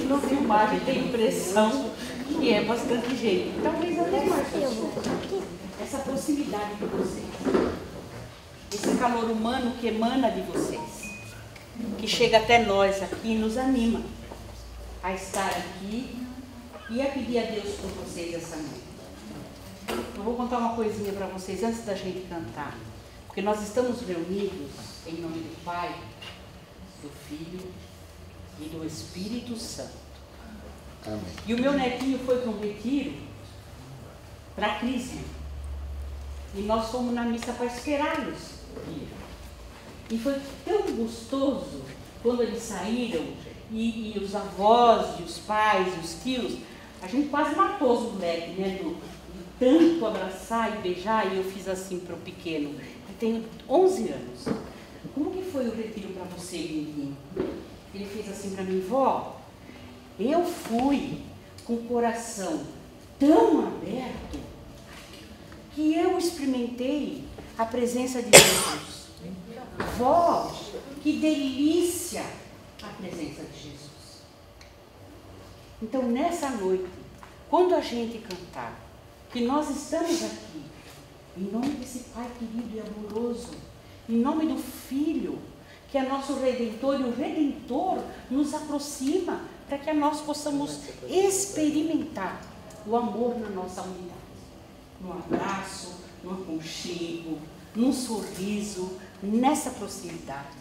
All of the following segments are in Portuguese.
no filmagem tem a impressão que é bastante gente. Talvez até mais pessoas. Essa proximidade de vocês. Esse calor humano que emana de vocês. Que chega até nós aqui e nos anima a estar aqui e a pedir a Deus por vocês essa noite. Eu vou contar uma coisinha para vocês antes da gente cantar. Porque nós estamos reunidos em nome do Pai, do Filho e do Espírito Santo. Amém. E o meu netinho foi para um retiro para a crise. E nós fomos na missa para esperá-los vir. E foi tão gostoso quando eles saíram, e os avós, e os pais, e os tios, a gente quase matou os moleques, né? De tanto abraçar e beijar, e eu fiz assim para o pequeno. Eu tenho 11 anos. Como que foi o retiro para você, menino? Ele fez assim para mim, vó, eu fui com o coração tão aberto que eu experimentei a presença de Jesus. Vó, que delícia a presença de Jesus. Então, nessa noite, quando a gente cantar, que nós estamos aqui, em nome desse Pai querido e amoroso, em nome do Filho, que é nosso Redentor, e o Redentor nos aproxima para que nós possamos experimentar o amor na nossa unidade. Num abraço, num aconchego, num sorriso, nessa proximidade.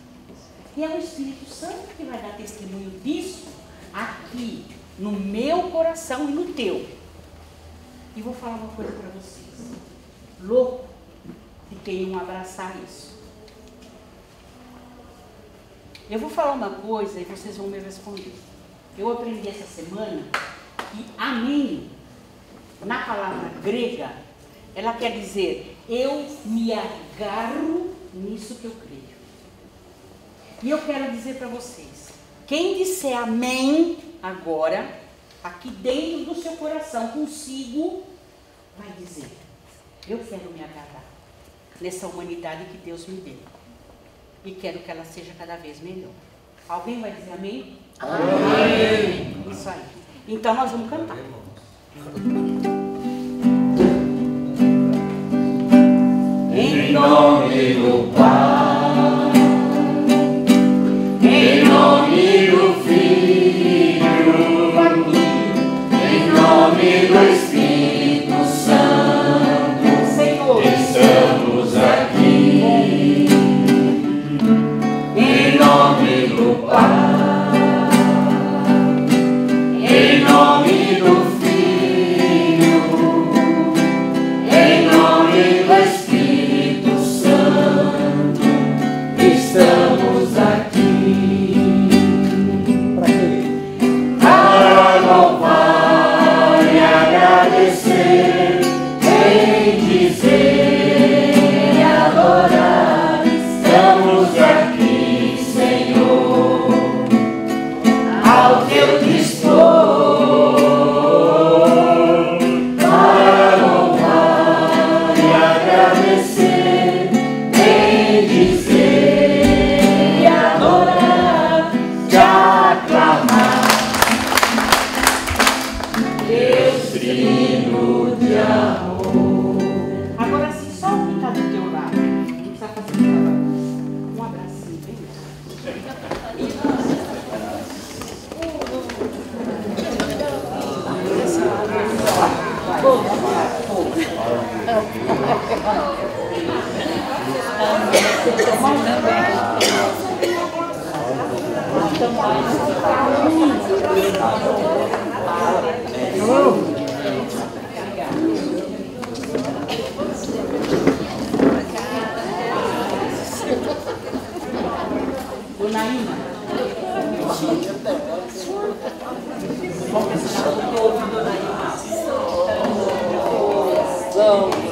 E é o Espírito Santo que vai dar testemunho disso aqui, no meu coração e no teu. E vou falar uma coisa para vocês. Louco de quem abraçar isso. Eu vou falar uma coisa e vocês vão me responder. Eu aprendi essa semana que amém, na palavra grega, ela quer dizer, eu me agarro nisso que eu creio. E eu quero dizer para vocês, quem disser amém agora, aqui dentro do seu coração, consigo, vai dizer, eu quero me agarrar nessa humanidade que Deus me deu. E quero que ela seja cada vez melhor. Alguém vai dizer amém? Amém! Isso aí. Então nós vamos cantar. Em nome do Pai, em nome do Filho, em nome do Espírito Santo, Senhor, estamos aqui. Em nome do Pai, em nome do Filho, em nome do Espírito Santo, estamos aqui. Para louvar e agradecer, em dizer e adorar, estamos aqui, Senhor, ao teu dispor, para louvar e agradecer, em dizer e adorar, te aclamar, Deus trino de amor. Agora sim, só quem está do teu lado, não precisa fazer nada. Um abracinho, bem. Dona Ima, vamos pensar no que ouve, Dona Ima. Coração.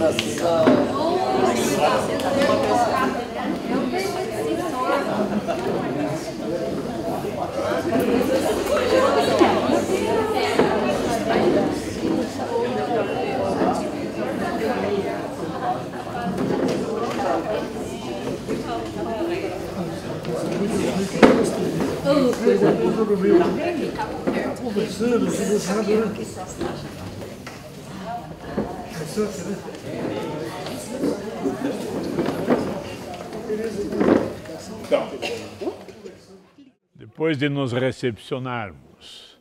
Conversando, então, depois de nos recepcionarmos,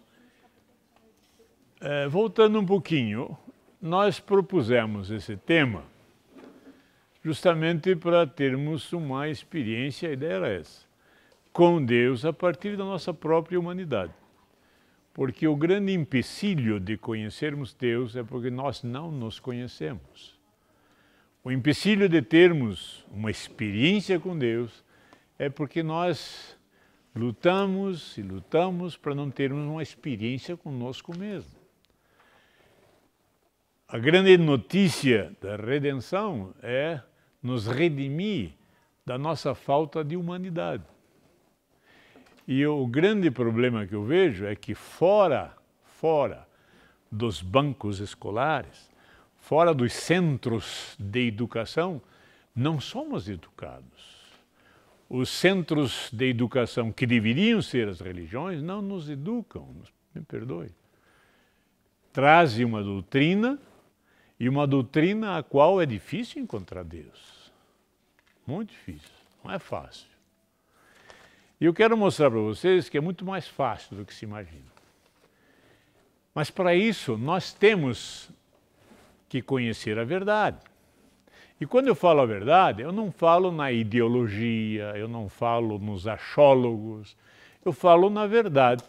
voltando um pouquinho, nós propusemos esse tema justamente para termos uma experiência, a ideia era essa, com Deus a partir da nossa própria humanidade. Porque o grande empecilho de conhecermos Deus é porque nós não nos conhecemos. O empecilho de termos uma experiência com Deus é porque nós lutamos e lutamos para não termos uma experiência conosco mesmo. A grande notícia da redenção é nos redimir da nossa falta de humanidade. E o grande problema que eu vejo é que fora dos bancos escolares, fora dos centros de educação, não somos educados. Os centros de educação que deveriam ser as religiões não nos educam, me perdoe. Trazem uma doutrina, e uma doutrina a qual é difícil encontrar Deus. Muito difícil, não é fácil. E eu quero mostrar para vocês que é muito mais fácil do que se imagina. Mas para isso nós temos que conhecer a verdade. E quando eu falo a verdade, eu não falo na ideologia, eu não falo nos achólogos, eu falo na verdade,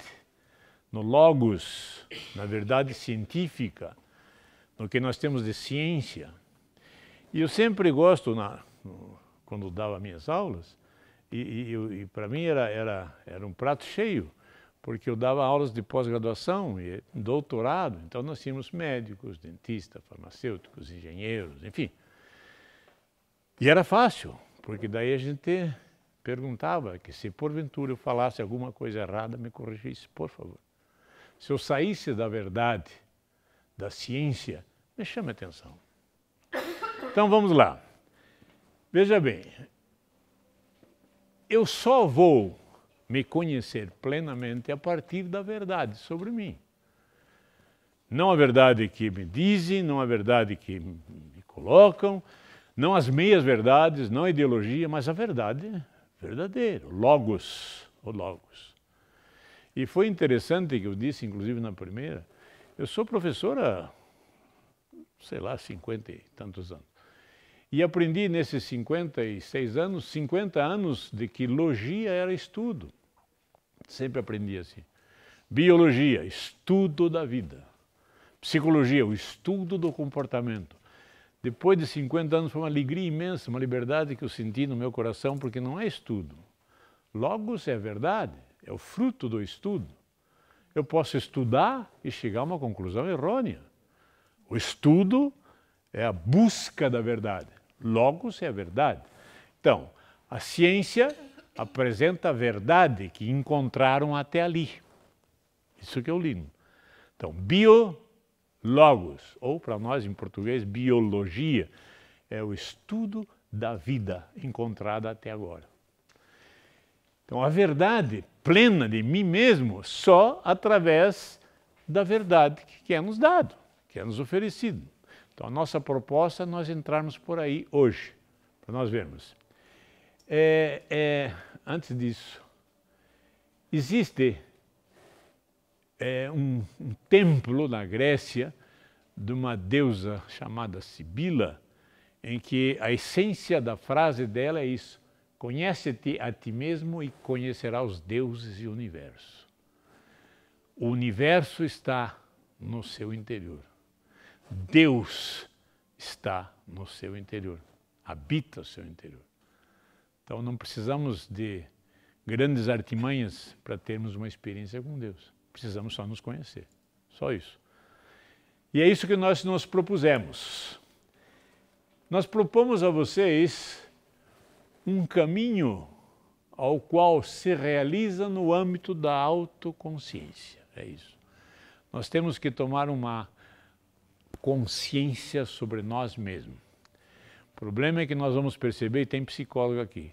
no logos, na verdade científica, no que nós temos de ciência. E eu sempre gosto, quando dava minhas aulas, e para mim era um prato cheio, porque eu dava aulas de pós-graduação e doutorado, então nós tínhamos médicos, dentistas, farmacêuticos, engenheiros, enfim. E era fácil, porque daí a gente perguntava que se porventura eu falasse alguma coisa errada, me corrigisse, por favor. Se eu saísse da verdade, da ciência, me chame a atenção. Então vamos lá. Veja bem, eu só vou me conhecer plenamente a partir da verdade sobre mim. Não a verdade que me dizem, não a verdade que me colocam, não as meias verdades, não a ideologia, mas a verdade verdadeira, o logos. E foi interessante que eu disse, inclusive na primeira, eu sou professor há, sei lá, 50 e tantos anos. E aprendi nesses 56 anos, 50 anos de que logia era estudo. Sempre aprendi assim. Biologia, estudo da vida. Psicologia, o estudo do comportamento. Depois de 50 anos foi uma alegria imensa, uma liberdade que eu senti no meu coração, porque não é estudo. Logos é a verdade, é o fruto do estudo. Eu posso estudar e chegar a uma conclusão errônea. O estudo é a busca da verdade. Logos é a verdade. Então, a ciência apresenta a verdade que encontraram até ali. Isso que é o lindo. Então, biologos, ou para nós em português, biologia, é o estudo da vida encontrada até agora. Então, a verdade plena de mim mesmo só através da verdade que é nos dado, que é nos oferecido. Então, a nossa proposta é nós entrarmos por aí hoje, para nós vermos. Antes disso, existe um templo na Grécia de uma deusa chamada Cibila, em que a essência da frase dela é isso: conhece-te a ti mesmo e conhecerás os deuses e o universo. O universo está no seu interior. Deus está no seu interior, habita o seu interior. Então não precisamos de grandes artimanhas para termos uma experiência com Deus. Precisamos só nos conhecer, só isso. E é isso que nós nos propusemos. Nós propomos a vocês um caminho ao qual se realiza no âmbito da autoconsciência. É isso. Nós temos que tomar uma consciência sobre nós mesmos. O problema é que nós vamos perceber, e tem psicólogo aqui,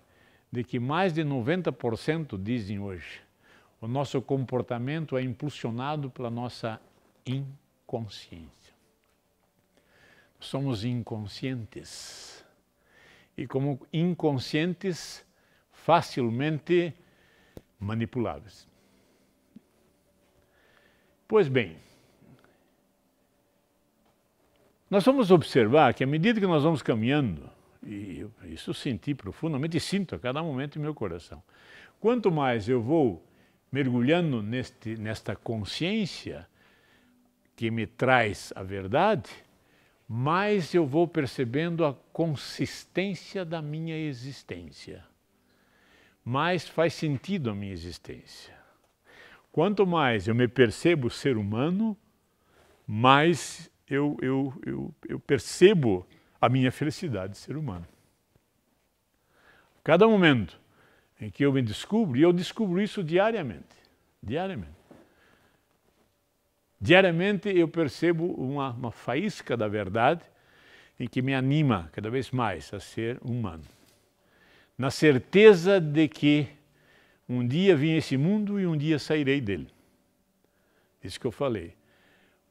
de que mais de 90%, dizem hoje, o nosso comportamento é impulsionado pela nossa inconsciência. Somos inconscientes. E como inconscientes, facilmente manipuláveis. Pois bem, nós vamos observar que à medida que nós vamos caminhando, e isso eu senti profundamente e sinto a cada momento em meu coração, quanto mais eu vou mergulhando nesta consciência que me traz a verdade, mais eu vou percebendo a consistência da minha existência. Mais faz sentido a minha existência. Quanto mais eu me percebo ser humano, mais eu percebo a minha felicidade de ser humano. Cada momento em que eu me descubro, e eu descubro isso diariamente. Diariamente eu percebo uma faísca da verdade em que me anima cada vez mais a ser humano. Na certeza de que um dia vim a esse mundo e um dia sairei dele. Isso que eu falei.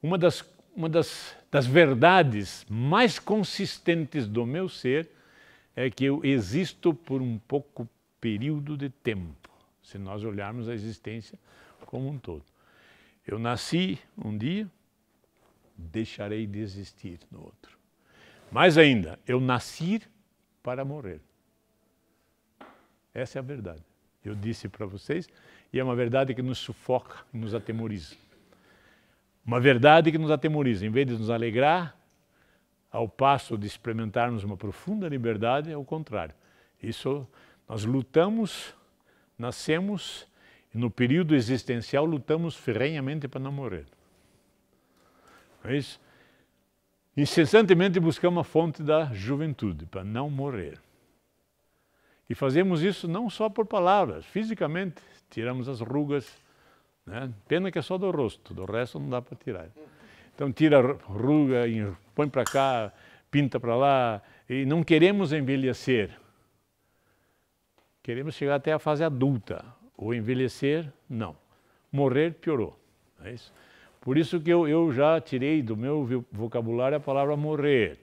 Uma das verdades mais consistentes do meu ser é que eu existo por um pouco período de tempo, se nós olharmos a existência como um todo. Eu nasci um dia, deixarei de existir no outro. Mais ainda, eu nasci para morrer. Essa é a verdade. Eu disse para vocês, e é uma verdade que nos sufoca e nos atemoriza. Uma verdade que nos atemoriza, em vez de nos alegrar, ao passo de experimentarmos uma profunda liberdade, é o contrário. Isso, nós lutamos, nascemos, e no período existencial lutamos ferrenhamente para não morrer. É isso? Incessantemente buscamos a fonte da juventude, para não morrer. E fazemos isso não só por palavras, fisicamente, tiramos as rugas, né? Pena que é só do rosto, do resto não dá para tirar. Então tira a ruga, põe para cá, pinta para lá, e não queremos envelhecer. Queremos chegar até a fase adulta, ou envelhecer, não. Morrer, piorou. É isso? Por isso que eu já tirei do meu vocabulário a palavra morrer.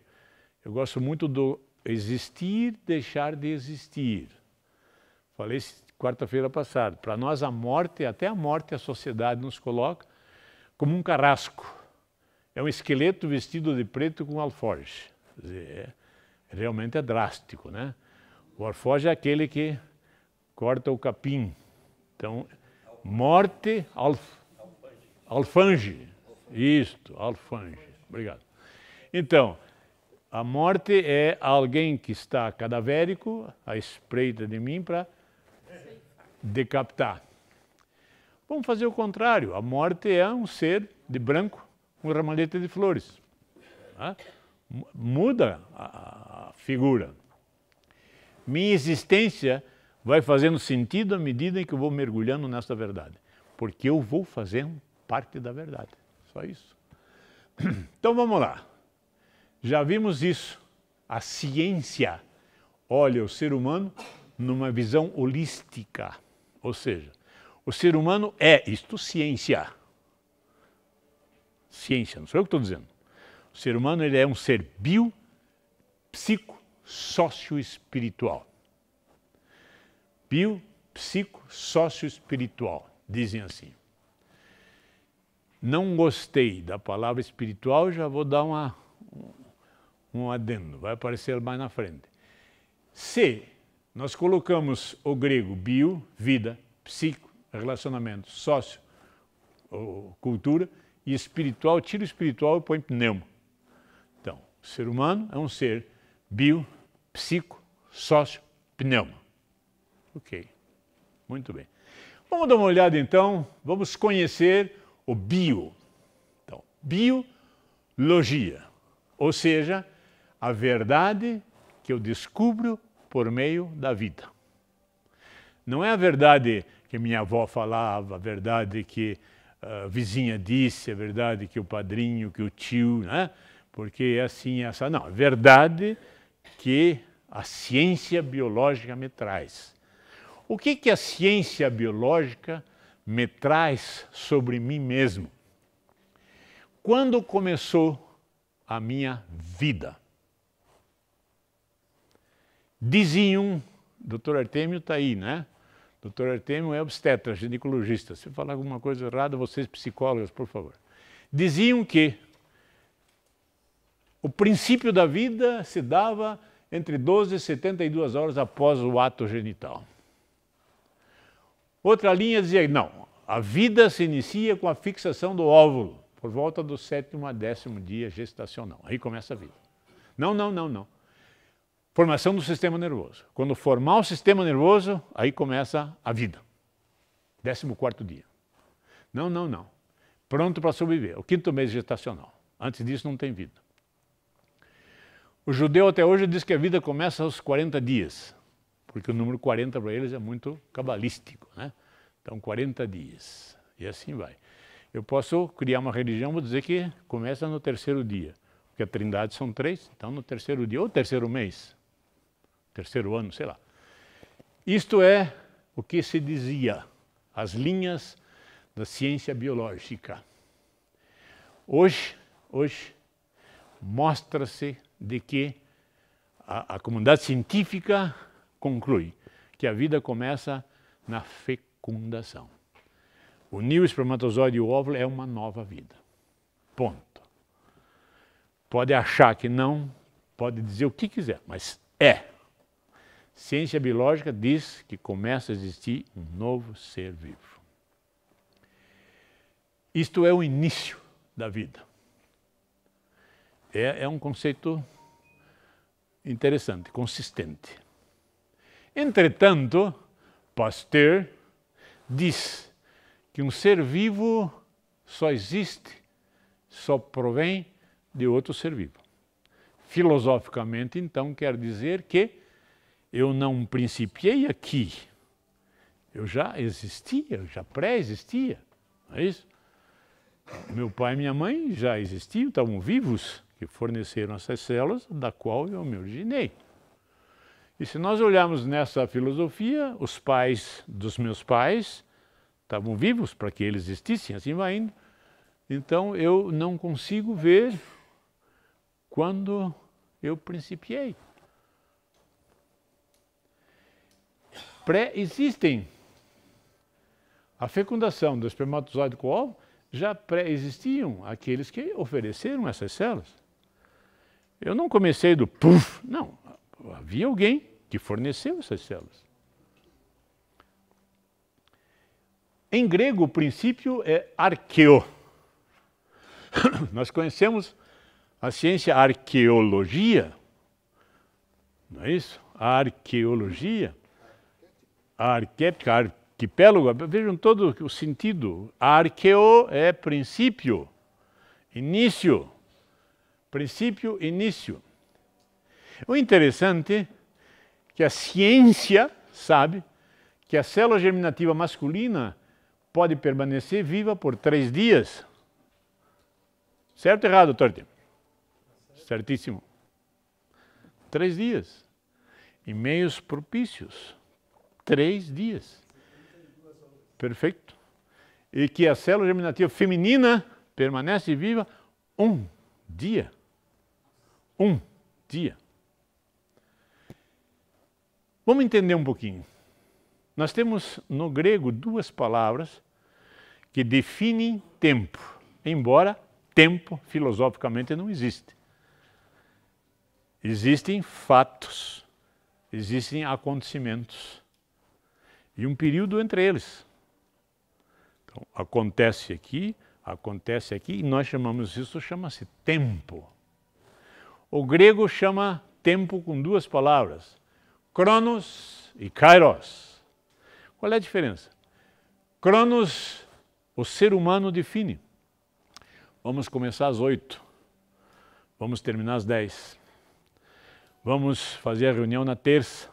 Eu gosto muito do existir, deixar de existir. Falei quarta-feira passada. Para nós a morte, até a morte a sociedade nos coloca como um carrasco. É um esqueleto vestido de preto com alforje. Quer dizer, realmente é drástico, né? O alforje é aquele que corta o capim. Então, morte, alfange. Isto, alfange. Obrigado. Então, a morte é alguém que está cadavérico, à espreita de mim para decapitar. Vamos fazer o contrário. A morte é um ser de branco com ramalhete de flores. Tá? Muda a figura. Minha existência vai fazendo sentido à medida em que eu vou mergulhando nessa verdade. Porque eu vou fazendo parte da verdade. Só isso. Então vamos lá. Já vimos isso. A ciência olha o ser humano numa visão holística. Ou seja, o ser humano é isto, ciência. Ciência, não sou eu que estou dizendo. O ser humano ele é um ser bio, psico, sócio-espiritual. Bio, psico, sócio-espiritual, dizem assim. Não gostei da palavra espiritual, já vou dar um adendo, vai aparecer mais na frente. Se nós colocamos o grego bio, vida, psico, relacionamento, sócio, cultura, e espiritual, tira o espiritual e põe pneumo. Então, o ser humano é um ser bio, psico, sócio, pneumo. Ok, muito bem. Vamos dar uma olhada então, vamos conhecer o bio. Então, biologia, ou seja, a verdade que eu descubro por meio da vida. Não é a verdade que minha avó falava, a verdade que a vizinha disse, a verdade que o padrinho, que o tio, né? Porque é assim, essa não. A verdade que a ciência biológica me traz. O que a ciência biológica me traz sobre mim mesmo? Quando começou a minha vida? Diziam, Dr. Artêmio está aí, né? Dr. Artêmio é obstetra, ginecologista. Se eu falar alguma coisa errada, vocês psicólogos, por favor. Diziam que o princípio da vida se dava entre 12 e 72 horas após o ato genital. Outra linha dizia, não, a vida se inicia com a fixação do óvulo, por volta do 7º a 10º dia gestacional. Aí começa a vida. Não. Formação do sistema nervoso. Quando formar o sistema nervoso, aí começa a vida. 14º dia. Não. Pronto para sobreviver. O 5º mês gestacional. Antes disso não tem vida. O judeu até hoje diz que a vida começa aos 40 dias. Porque o número 40 para eles é muito cabalístico, né? Então 40 dias. E assim vai. Eu posso criar uma religião, vou dizer que começa no 3º dia. Porque a trindade são 3, então no 3º dia, ou 3º mês. 3º ano, sei lá. Isto é o que se dizia, as linhas da ciência biológica. Hoje mostra-se de que a comunidade científica conclui que a vida começa na fecundação. Unir o espermatozoide e o óvulo é uma nova vida. Ponto. Pode achar que não, pode dizer o que quiser, mas é. Ciência biológica diz que começa a existir um novo ser vivo. Isto é o início da vida. É um conceito interessante, consistente. Entretanto, Pasteur diz que um ser vivo só existe, só provém de outro ser vivo. Filosoficamente, então, quer dizer que eu não principiei aqui, eu já existia, eu já pré-existia, não é isso? Meu pai e minha mãe já existiam, estavam vivos, que forneceram essas células da qual eu me originei. E se nós olharmos nessa filosofia, os pais dos meus pais estavam vivos para que eles existissem, assim vai indo. Então eu não consigo ver quando eu principiei. Pré-existem. A fecundação do espermatozoide com o óvulo já pré-existiam aqueles que ofereceram essas células. Eu não comecei do puf, não. Havia alguém que forneceu essas células. Em grego, o princípio é arqueo. Nós conhecemos a ciência arqueologia, não é isso? A arqueologia, a arquética, arquipélago, vejam todo o sentido. Arqueo é princípio, início. Princípio, início. O interessante é que a ciência sabe que a célula germinativa masculina pode permanecer viva por 3 dias. Certo ou errado, doutor? Certíssimo. 3 dias. Em meios propícios. 3 dias. Perfeito. E que a célula germinativa feminina permanece viva 1 dia. 1 dia. Vamos entender um pouquinho. Nós temos no grego 2 palavras que definem tempo, embora tempo filosoficamente não existe. Existem fatos, existem acontecimentos e um período entre eles. Então, acontece aqui e nós chamamos isso, chama-se tempo. O grego chama tempo com 2 palavras, Cronos e Kairos. Qual é a diferença? Cronos, o ser humano define. Vamos começar às 8, vamos terminar às 10. Vamos fazer a reunião na terça,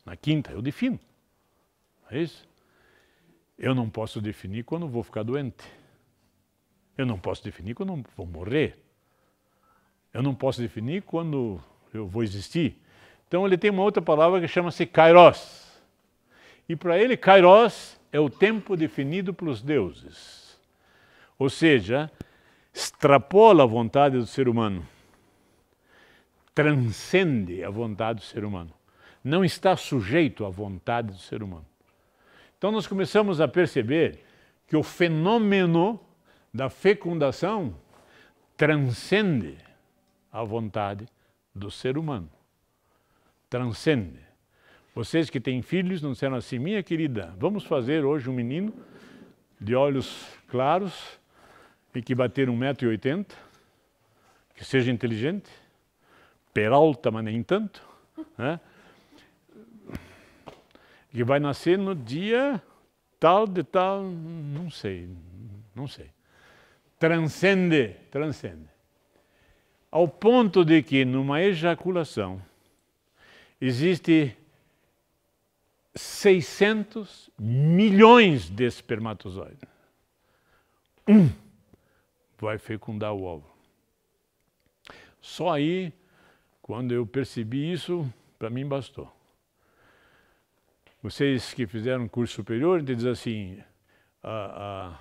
na quinta, eu defino. É isso? Eu não posso definir quando vou ficar doente. Eu não posso definir quando vou morrer. Eu não posso definir quando eu vou existir. Então ele tem uma outra palavra que chama-se kairos. E para ele, Kairos é o tempo definido pelos deuses. Ou seja, extrapola a vontade do ser humano. Transcende a vontade do ser humano. Não está sujeito à vontade do ser humano. Então nós começamos a perceber que o fenômeno da fecundação transcende a vontade do ser humano. Transcende. Vocês que têm filhos não disseram assim, minha querida, vamos fazer hoje um menino de olhos claros e que bater 1,80 m, que seja inteligente, peralta, mas nem tanto, né? Que vai nascer no dia tal de tal, não sei. Transcende. Ao ponto de que numa ejaculação existe 600 milhões de espermatozoides. Vai fecundar o óvulo. Só aí, quando eu percebi isso, para mim bastou. Vocês que fizeram curso superior, diz assim, a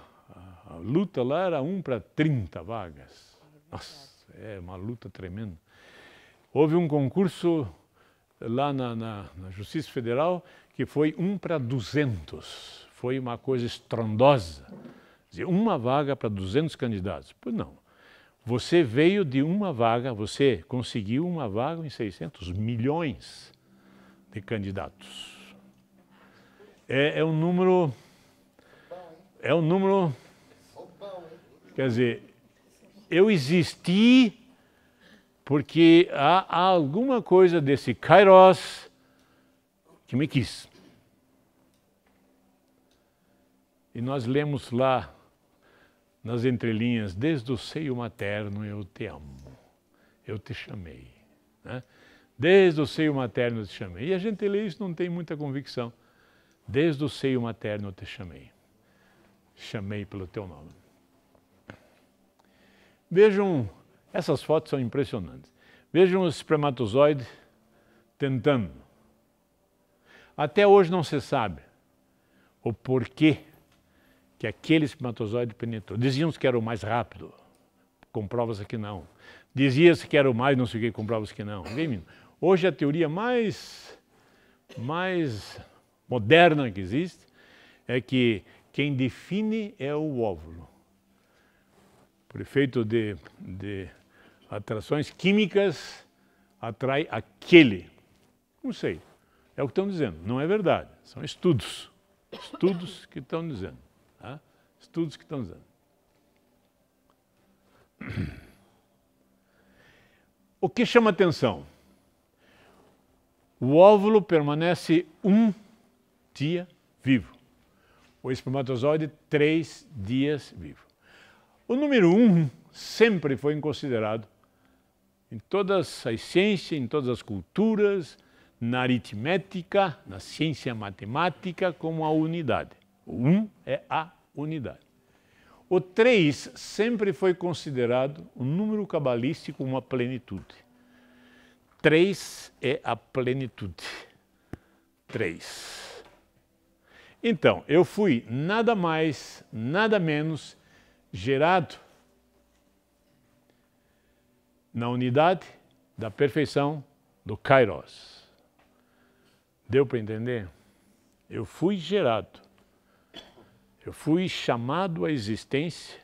luta lá era 1 para 30 vagas. Nossa, é uma luta tremenda. Houve um concurso lá na Justiça Federal que foi 1 para 200. Foi uma coisa estrondosa. Dizer, uma vaga para 200 candidatos. Pois não. Você veio de uma vaga, você conseguiu uma vaga em 600 milhões de candidatos. É um número... Quer dizer, eu existi porque há alguma coisa desse Kairos que me quis. E nós lemos lá, nas entrelinhas, desde o seio materno eu te amo, eu te chamei. Né? Desde o seio materno eu te chamei. E a gente lê isso não tem muita convicção. Desde o seio materno eu te chamei. Chamei pelo teu nome. Vejam, essas fotos são impressionantes. Vejam o espermatozoide tentando. Até hoje não se sabe o porquê que aquele espermatozoide penetrou. Diziam-se que era o mais rápido, comprova-se que não. Dizia-se que era o mais não sei o que, comprova-se que não. Hoje a teoria mais moderna que existe é que quem define é o óvulo. Por efeito de atrações químicas, atrai aquele. Não sei, é o que estão dizendo, não é verdade, são estudos. Estudos que estão dizendo. Tá? Estudos que estão dizendo. O que chama atenção? O óvulo permanece 1 dia vivo. O espermatozoide 3 dias vivo. O número 1 sempre foi considerado em todas as ciências, em todas as culturas, na aritmética, na ciência matemática, como a unidade. O 1 é a unidade. O 3 sempre foi considerado um número cabalístico, uma plenitude. 3 é a plenitude. 3. Então, eu fui nada mais, nada menos gerado na unidade da perfeição do Kairos. Deu para entender? Eu fui gerado. Eu fui chamado à existência.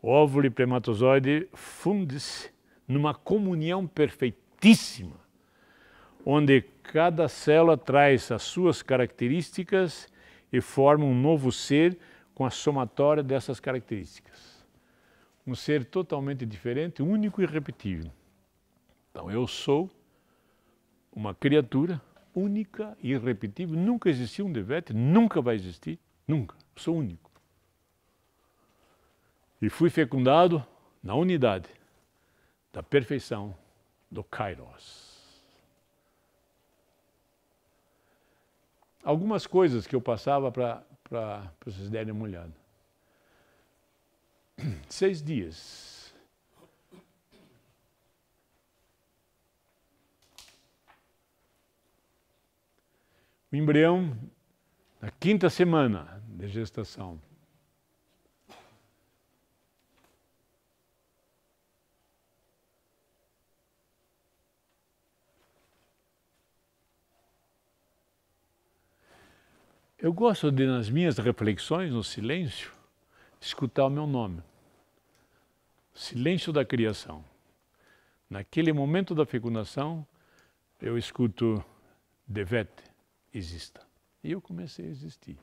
O óvulo e espermatozoide fundem-se numa comunhão perfeitíssima, onde cada célula traz as suas características e forma um novo ser com a somatória dessas características. Um ser totalmente diferente, único e irrepetível. Então eu sou uma criatura única e irrepetível, nunca existiu um Devete, nunca vai existir, nunca, sou único. E fui fecundado na unidade da perfeição do Kairos. Algumas coisas que eu passava para vocês derem uma olhada. 6 dias. o embrião na 5ª semana de gestação. Eu gosto de, nas minhas reflexões, no silêncio, escutar o meu nome. Silêncio da criação. Naquele momento da fecundação, eu escuto Devet, exista. E eu comecei a existir.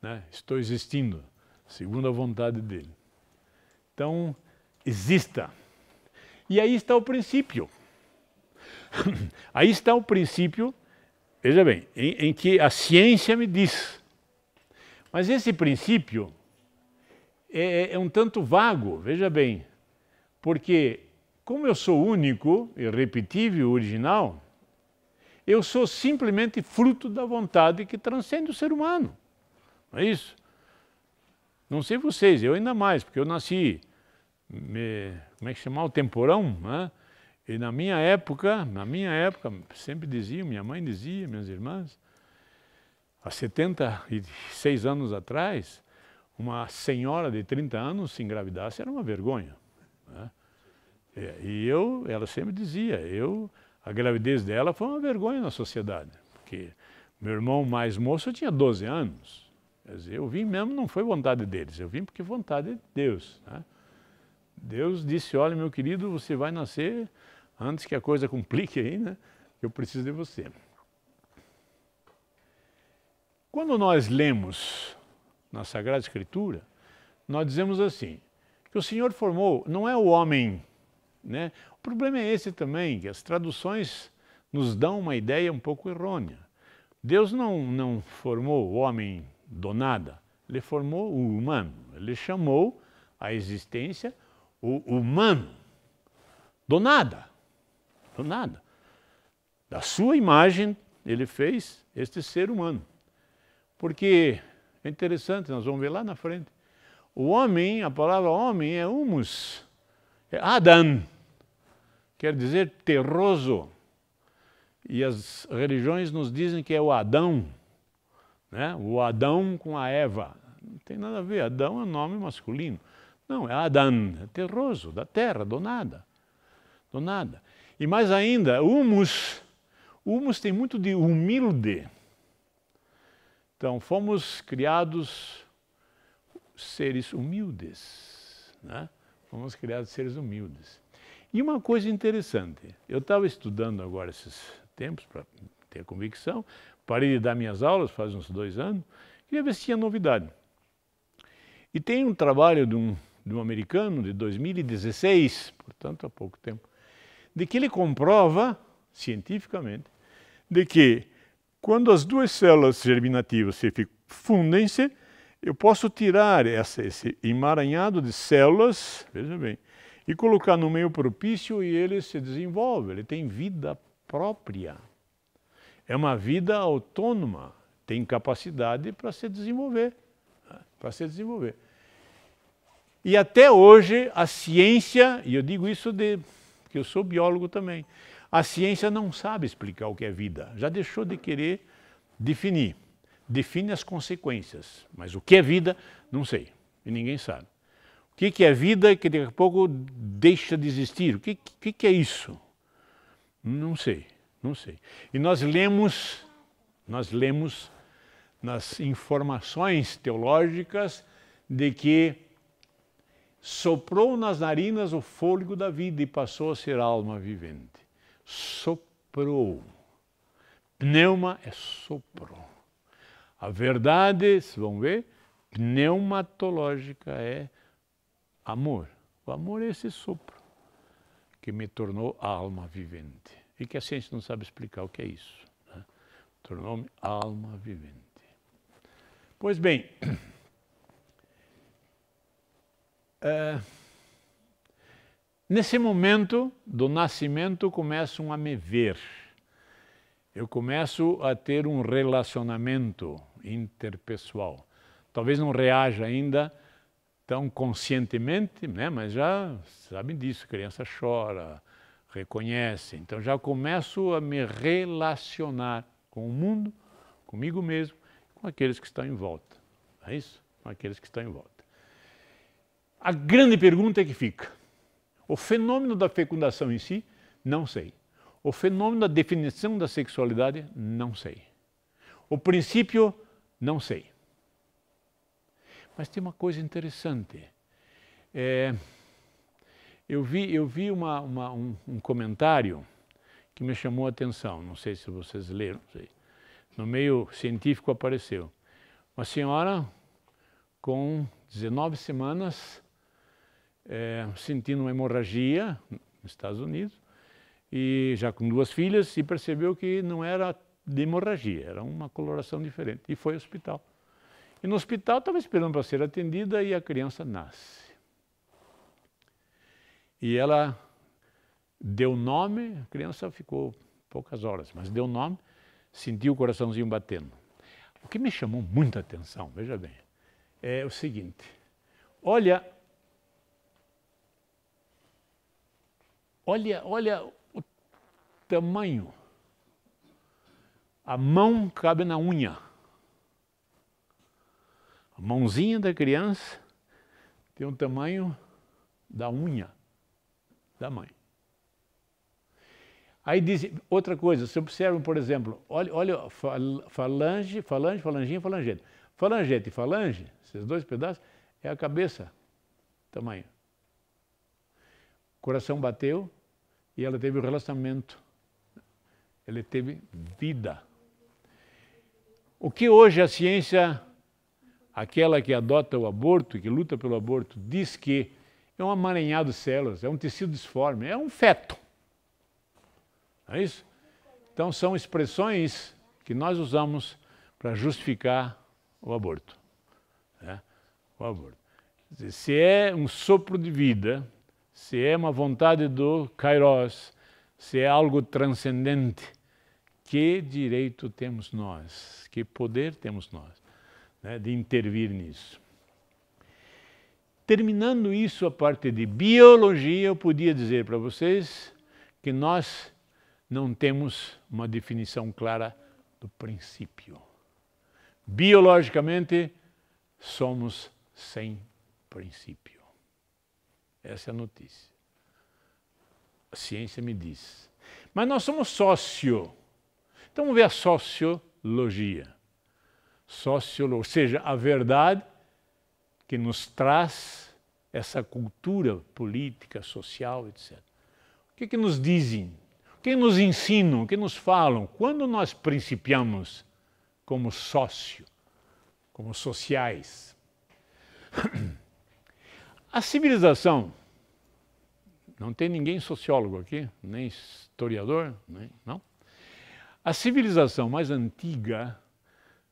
Né? Estou existindo, segundo a vontade dele. Então, exista. E aí está o princípio. Aí está o princípio, veja bem, em que a ciência me diz. Mas esse princípio é um tanto vago, veja bem, porque como eu sou único, irrepetível, original, eu sou simplesmente fruto da vontade que transcende o ser humano. Não é isso? Não sei vocês, eu ainda mais, porque eu nasci, como é que chama? O temporão, né? E na minha época, sempre diziam, minha mãe dizia, minhas irmãs, há 76 anos atrás, uma senhora de 30 anos se engravidasse era uma vergonha. Né? E ela sempre dizia, a gravidez dela foi uma vergonha na sociedade, porque meu irmão mais moço tinha 12 anos. Quer dizer, eu vim mesmo, não foi vontade deles, eu vim porque vontade de Deus. Né? Deus disse, olha meu querido, você vai nascer antes que a coisa complique aí, né? Eu preciso de você. Quando nós lemos na Sagrada Escritura, nós dizemos assim, que o Senhor formou, não é o homem, né? O problema é esse também, que as traduções nos dão uma ideia um pouco errônea. Deus não formou o homem do nada, ele formou o humano, ele chamou à existência o humano, do nada. Do nada. Da sua imagem, ele fez este ser humano. Porque é interessante, nós vamos ver lá na frente. O homem, a palavra homem é humus, é Adam, quer dizer terroso. E as religiões nos dizem que é o Adão, né? O Adão com a Eva. Não tem nada a ver, Adão é um nome masculino. Não, é Adam, é terroso, da terra, do nada. Do nada. E mais ainda, humus tem muito de humilde. Então, fomos criados seres humildes. Né? Fomos criados seres humildes. E uma coisa interessante, eu estava estudando agora esses tempos para ter convicção, parei de dar minhas aulas faz uns 2 anos, queria ver se tinha novidade. E tem um trabalho de um americano de 2016, portanto há pouco tempo, de que ele comprova, cientificamente, de que quando as 2 células germinativas fundem-se, eu posso tirar esse emaranhado de células, veja bem, e colocar no meio propício e ele se desenvolve, ele tem vida própria. É uma vida autônoma, tem capacidade para se desenvolver, E até hoje a ciência, e eu digo isso porque eu sou biólogo também, a ciência não sabe explicar o que é vida, já deixou de querer definir. Define as consequências, mas o que é vida, não sei, e ninguém sabe. O que é vida que daqui a pouco deixa de existir? O que é isso? Não sei. E nós lemos nas informações teológicas de que soprou nas narinas o fôlego da vida e passou a ser alma vivente. Soprou. Pneuma é sopro. A verdade, vocês vão ver, pneumatológica é amor. O amor é esse sopro que me tornou alma vivente. E que a ciência não sabe explicar o que é isso. Né? Tornou-me alma vivente. Pois bem, nesse momento do nascimento começam a me ver. Eu começo a ter um relacionamento interpessoal. Talvez não reaja ainda tão conscientemente, né? Mas já sabem disso, a criança chora, reconhece. Então já começo a me relacionar com o mundo comigo mesmo, com aqueles que estão em volta. É isso? Com aqueles que estão em volta. A grande pergunta é que fica: o fenômeno da fecundação em si, não sei. O fenômeno da definição da sexualidade, não sei. O princípio, não sei. Mas tem uma coisa interessante. Eu vi um comentário que me chamou a atenção, não sei se vocês leram, não sei. No meio científico apareceu. Uma senhora com 19 semanas sentindo uma hemorragia nos Estados Unidos, e já com 2 filhas, e percebeu que não era de hemorragia, era uma coloração diferente, e foi ao hospital. E no hospital estava esperando para ser atendida e a criança nasce. E ela deu nome, a criança ficou poucas horas, mas deu nome, sentiu o coraçãozinho batendo. O que me chamou muita atenção, veja bem, é o seguinte: olha o tamanho. A mão cabe na unha. A mãozinha da criança tem o tamanho da unha da mãe. Aí diz outra coisa, você observa, por exemplo, olha falange, falanginha, falangete. Falangete e falange, esses 2 pedaços, é a cabeça, tamanho. O coração bateu e ela teve um relacionamento, ela teve vida. O que hoje a ciência, aquela que adota o aborto, que luta pelo aborto, diz que é um amaranhado de células, é um tecido disforme, é um feto. Não é isso? Então são expressões que nós usamos para justificar o aborto. O aborto. Se é um sopro de vida, se é uma vontade do Kairos, se é algo transcendente, que direito temos nós, que poder temos nós, né, de intervir nisso. Terminando isso, a parte de biologia, eu podia dizer para vocês que nós não temos uma definição clara do princípio. Biologicamente, somos sem princípio. Essa é a notícia. A ciência me diz. Mas nós somos sócio. Então vamos ver a sociologia. Ou seja, a verdade que nos traz essa cultura política, social, etc. O que nos dizem? O que nos ensinam? O que nos falam? Quando nós principiamos como sócio, como sociais? A civilização, não tem ninguém sociólogo aqui, nem historiador, não? A civilização mais antiga,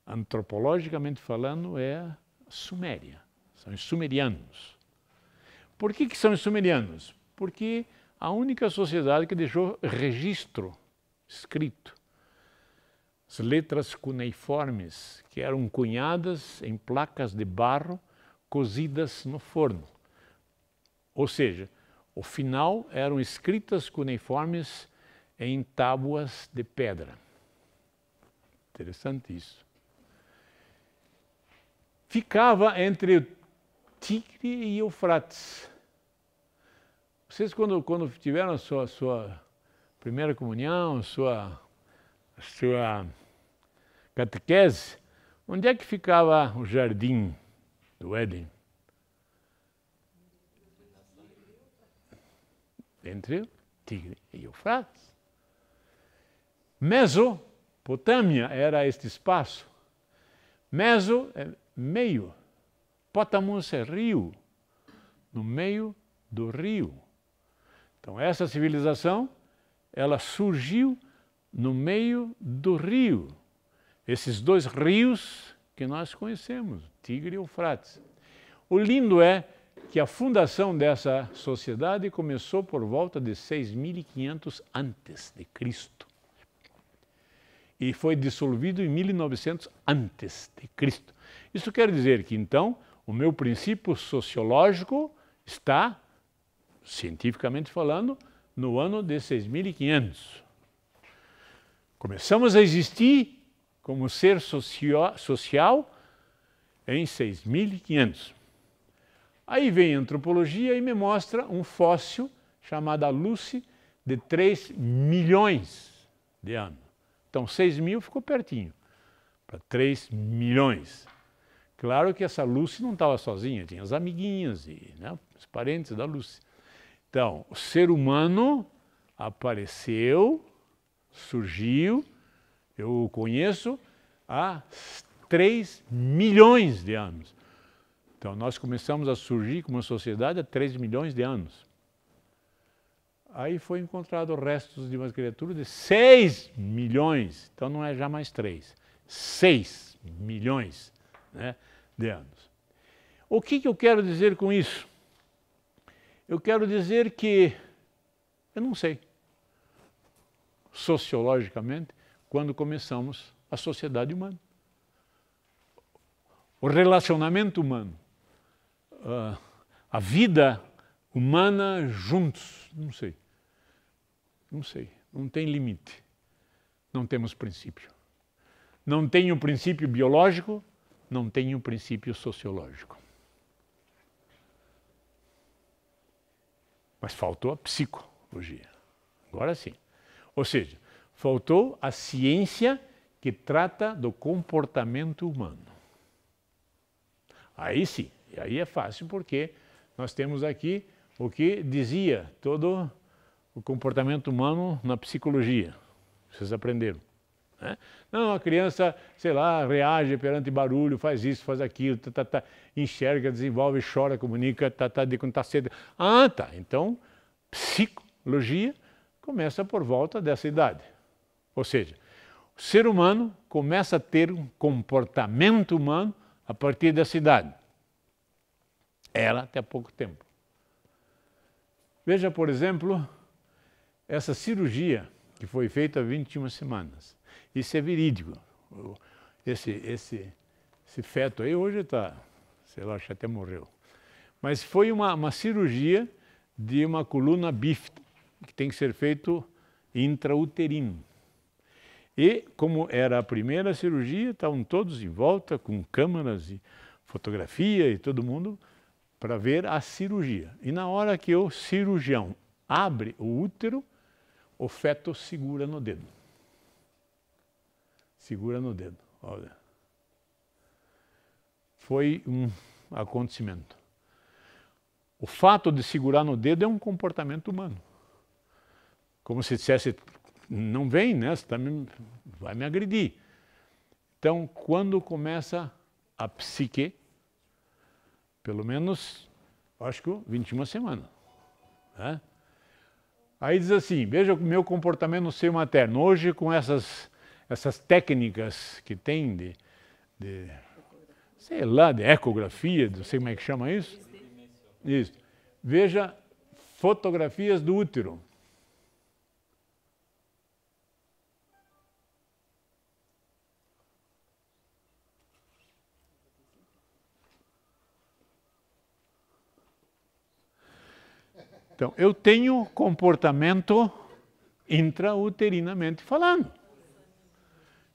antropologicamente falando, é a Suméria. São os sumerianos. Por que são os sumerianos? Porque a única sociedade que deixou registro escrito. As letras cuneiformes, que eram cunhadas em placas de barro cozidas no forno. Ou seja, o final eram escritas cuneiformes em tábuas de pedra. Interessante isso. Ficava entre o Tigre e Eufrates. Vocês, quando tiveram a sua primeira comunhão, sua catequese, onde é que ficava o jardim do Éden? Entre o Tigre e Eufrates. Mesopotâmia era este espaço. Meso é meio. Potamos é rio. No meio do rio. Então essa civilização, ela surgiu no meio do rio. Esses 2 rios que nós conhecemos, Tigre e Eufrates. O lindo é que a fundação dessa sociedade começou por volta de 6.500 antes de Cristo. E foi dissolvido em 1900 antes de Cristo. Isso quer dizer que, então, o meu princípio sociológico está, cientificamente falando, no ano de 6.500. Começamos a existir como ser social em 6.500. Aí vem a antropologia e me mostra um fóssil chamado Lucy de 3 milhões de anos. Então 6.000 ficou pertinho, para 3 milhões. Claro que essa Lucy não estava sozinha, tinha as amiguinhas e os parentes da Lucy. Então, o ser humano apareceu, surgiu, eu o conheço há 3 milhões de anos. Então, nós começamos a surgir como sociedade há 3 milhões de anos. Aí foi encontrado restos de uma criatura de 6 milhões, então não é já mais 3, 6 milhões, né, de anos. O que eu quero dizer com isso? Eu quero dizer que, eu não sei, sociologicamente, quando começamos a sociedade humana. O relacionamento humano, a vida humana juntos, não sei. Não sei, não tem limite, não temos princípio. Não tem um princípio biológico, não tem um princípio sociológico. Mas faltou a psicologia, agora sim. Ou seja, faltou a ciência que trata do comportamento humano. Aí sim, e aí é fácil porque nós temos aqui o que dizia todo o comportamento humano na psicologia. Vocês aprenderam, né? Não, a criança, sei lá, reage perante barulho, faz isso, faz aquilo, enxerga, desenvolve, chora, comunica, de quando está cedo. Ah, tá. Então, psicologia começa por volta dessa idade. Ou seja, o ser humano começa a ter um comportamento humano a partir dessa idade. Era até há pouco tempo. Veja, por exemplo, essa cirurgia que foi feita há 21 semanas. Isso é verídico. Esse feto aí hoje está, sei lá, acho que até morreu. Mas foi uma cirurgia de uma coluna bífida, que tem que ser feito intrauterino. E, como era a primeira cirurgia, estavam todos em volta com câmeras e fotografia e todo mundo para ver a cirurgia. E na hora que o cirurgião abre o útero, o feto segura no dedo. Segura no dedo, olha. Foi um acontecimento. O fato de segurar no dedo é um comportamento humano. Como se dissesse, não vem, né? Você vai me agredir. Então, quando começa a psique, pelo menos, acho que 21 semanas, né? Aí diz assim, veja o meu comportamento no seio materno. Hoje, com essas técnicas que tem sei lá, de ecografia, não sei como é que chama isso. Isso. Veja fotografias do útero. Então, eu tenho comportamento intrauterinamente falando.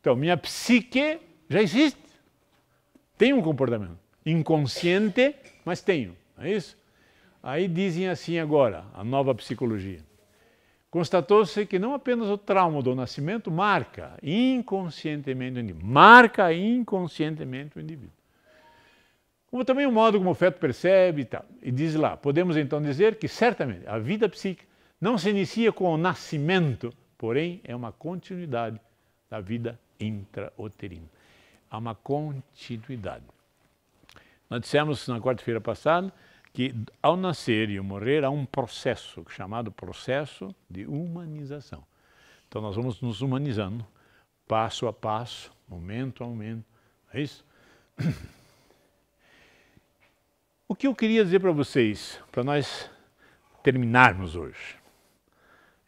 Então, minha psique já existe. Tem um comportamento. Inconsciente, mas tenho. É isso? Aí dizem assim agora, a nova psicologia. Constatou-se que não apenas o trauma do nascimento marca inconscientemente o indivíduo. Marca inconscientemente o indivíduo. Como também o modo como o feto percebe e tal. E diz lá, podemos então dizer que certamente a vida psíquica não se inicia com o nascimento, porém é uma continuidade da vida intrauterina. Há uma continuidade. Nós dissemos na quarta-feira passada que ao nascer e morrer há um processo chamado processo de humanização. Então nós vamos nos humanizando, passo a passo, momento a momento. É isso? O que eu queria dizer para vocês, para nós terminarmos hoje,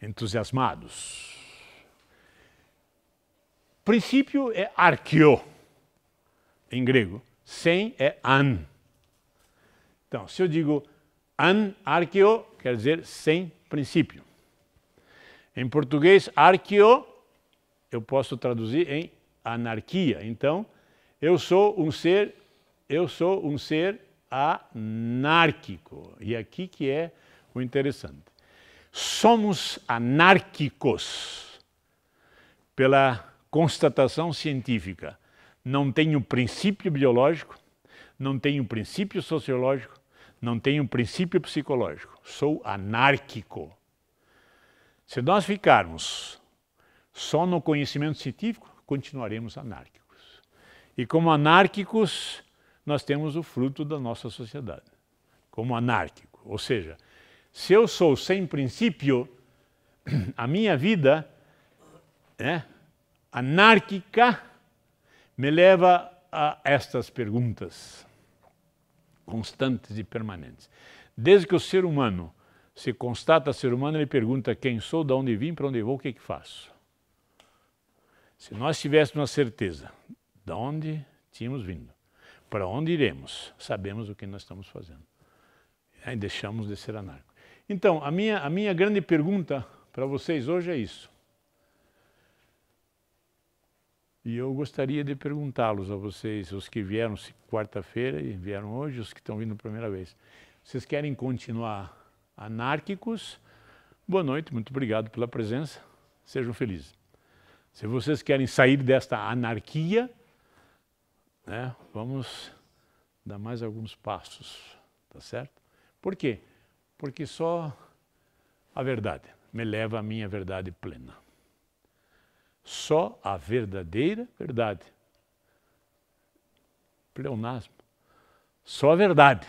entusiasmados. O princípio é arqueo, em grego. Sem é an. Então, se eu digo an arqueo, quer dizer sem princípio. Em português, arqueo, eu posso traduzir em anarquia. Então, eu sou um ser anárquico. E aqui que é o interessante. Somos anárquicos pela constatação científica. Não tenho princípio biológico, não tenho princípio sociológico, não tenho princípio psicológico. Sou anárquico. Se nós ficarmos só no conhecimento científico, continuaremos anárquicos. E como anárquicos, nós temos o fruto da nossa sociedade. Como anárquico. Ou seja, se eu sou sem princípio, a minha vida anárquica me leva a estas perguntas constantes e permanentes. Desde que o ser humano se constata ser humano, ele pergunta quem sou, de onde vim, para onde vou, o que faço. Se nós tivéssemos a certeza de onde tínhamos vindo, para onde iremos, sabemos o que nós estamos fazendo. Aí deixamos de ser anárquicos. Então, a minha grande pergunta para vocês hoje é isso. E eu gostaria de perguntá-los a vocês, os que vieram quarta-feira e vieram hoje, os que estão vindo pela primeira vez. Vocês querem continuar anárquicos? Boa noite, muito obrigado pela presença. Sejam felizes. Se vocês querem sair desta anarquia, vamos dar mais alguns passos, tá certo? Por quê? Porque só a verdade me leva à minha verdade plena. Só a verdadeira verdade. Pleonasmo. Só a verdade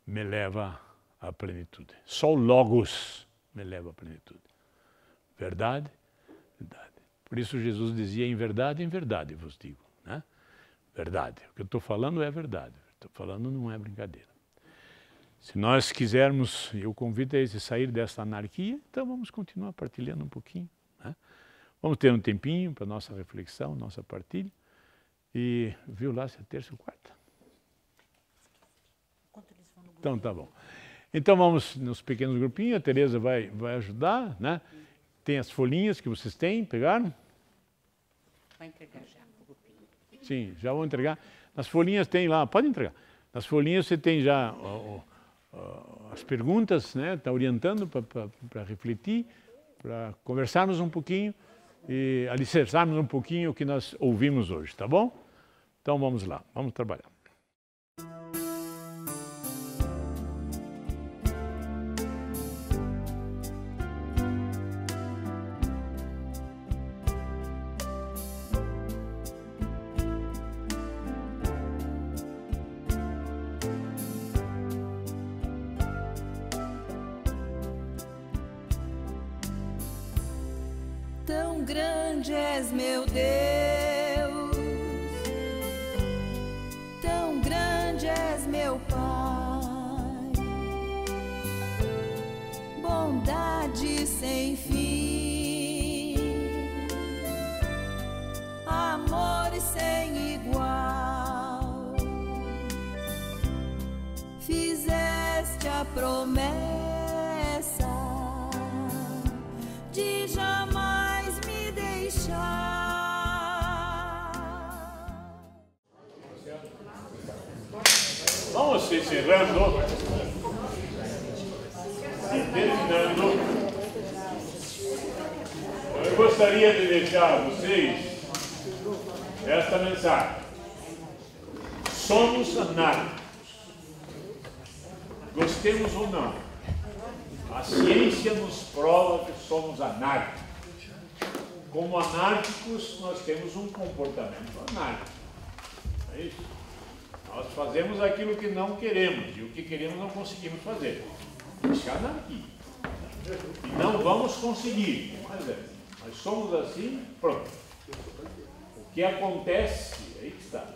me leva à plenitude. Só o Logos me leva à plenitude. Verdade, verdade. Por isso Jesus dizia, em verdade vos digo. Né? Verdade. O que eu estou falando é verdade. O que eu estou falando não é brincadeira. Se nós quisermos, e o convite é esse, sair dessa anarquia, então vamos continuar partilhando um pouquinho. Né? Vamos ter um tempinho para nossa reflexão, nossa partilha. E viu lá se é terça ou quarta? Então tá bom. Então vamos nos pequenos grupinhos, a Tereza vai ajudar, né? Tem as folhinhas que vocês têm, pegaram? Vai entregar já o grupinho. Sim, já vou entregar. Nas folhinhas tem lá, pode entregar. Nas folhinhas você tem já as perguntas, né? Está orientando para refletir, para conversarmos um pouquinho e alicerçarmos um pouquinho o que nós ouvimos hoje, tá bom? Então vamos lá, vamos trabalhar. Tão grande és, meu Deus, tão grande és, meu Pai, bondade sem fim, amor sem igual, fizeste a promessa de jamais me deixar. Vamos encerrando e terminando. Eu gostaria de deixar a vocês esta mensagem. Somos anárquicos. Gostemos ou não, a ciência nos prova que somos anárquicos. Como anárquicos, nós temos um comportamento anárquico. É isso? Nós fazemos aquilo que não queremos, e o que queremos não conseguimos fazer. Isso é anarquia. E não vamos conseguir. Mas nós somos assim, pronto. O que acontece, aí que está.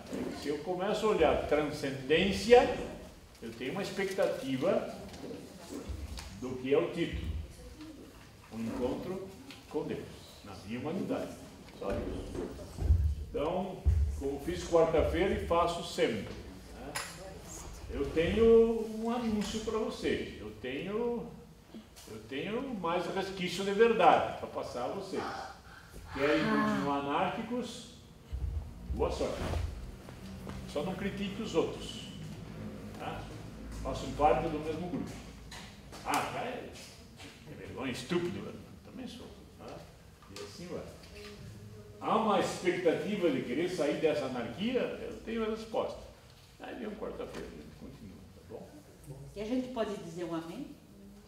Se eu começo a olhar transcendência, eu tenho uma expectativa do que é o título. Um encontro com Deus, na minha humanidade. Só isso. Então, como fiz quarta-feira e faço sempre, né? Eu tenho um anúncio para vocês. Eu tenho mais resquício de verdade para passar a vocês. Querem continuar anárquicos? Boa sorte. Só não critique os outros. Tá? Façam parte do mesmo grupo. Ah, cara, é vergonha, estúpido. Eu também sou. Tá? E assim vai. Há uma expectativa de querer sair dessa anarquia? Eu tenho a resposta. Aí vem quarta-feira, a gente continua, tá bom? E a gente pode dizer um amém?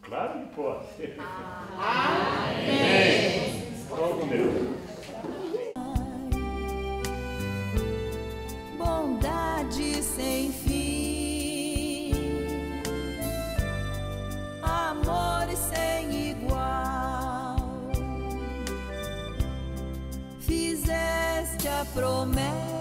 Claro que pode. Amém! Fala com Deus. Bondade sem fim, amor sem igual, fizeste a promessa